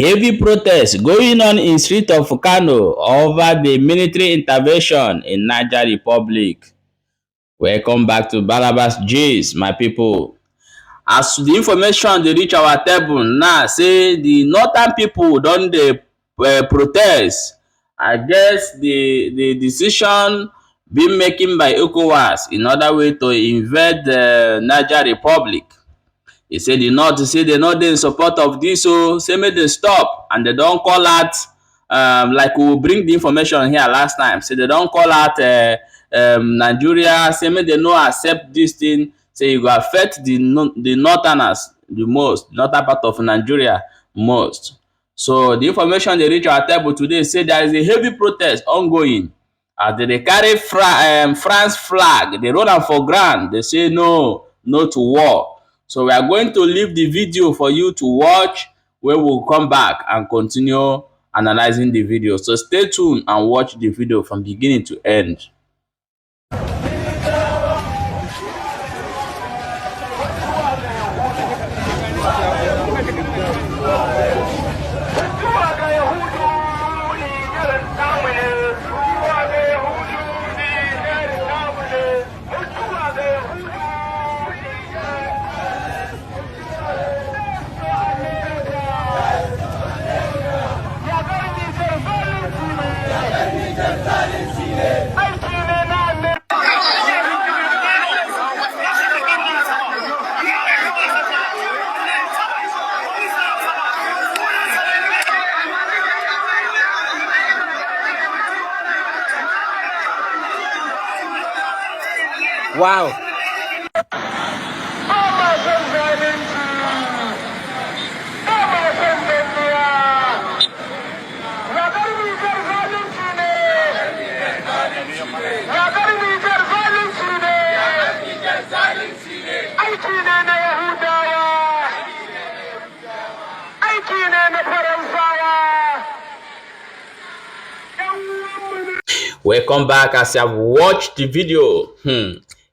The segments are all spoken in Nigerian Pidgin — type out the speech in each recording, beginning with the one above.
Heavy protests going on in street of Kano over the military intervention in Niger Republic. Welcome back to Balabas Gist, my people. As the information dey reach our table now, say the northern people don dey protest against the decision being making by ECOWAS in order way to invade Niger Republic. He say the north say they no dey in support of this, so say make dem stop, and they don call out like we will bring the information here last time. Say they don call out Nigeria, say make dem no accept this thing, say e go affect the northerners the most, northern part of Nigeria most. So the information dey reach our table today say there is a heavy protest ongoing as they dey carry France flag, they roll am for ground, they say no to war. So we are going to leave the video for you to watch, where we'll come back and continue analyzing the video. So stay tuned and watch the video from beginning to end. Wow. Welcome back. As you have watched the video,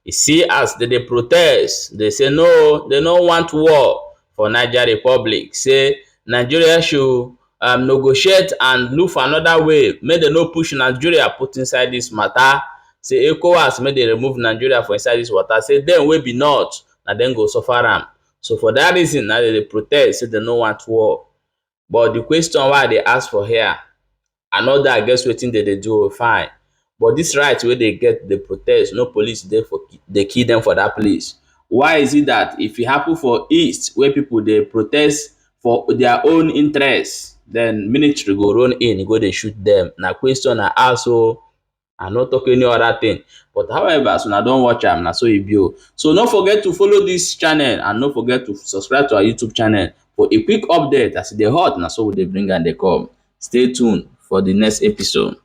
you see as they protest, they say no, they don't want war for Niger Republic. Say Nigeria should negotiate and look for another way. Make they no push Nigeria put inside this matter. Say ECOWAS make they remove Nigeria for inside this water. Say them will be not, and then go suffer am. So for that reason, now they protest, say they don't want war. But the question why they ask for here, another I guess wetin they do fine. But this right where they get the protest, no police there for they kill them for that place. Why is it that if it happen for east where people they protest for their own interests, then military go run in, go they shoot them? Now question I also I not talk any other thing. But however, so now don't watch them, now so it be. So don't forget to follow this channel and don't forget to subscribe to our YouTube channel for a quick update as they hot, now so they bring and they come. Stay tuned for the next episode.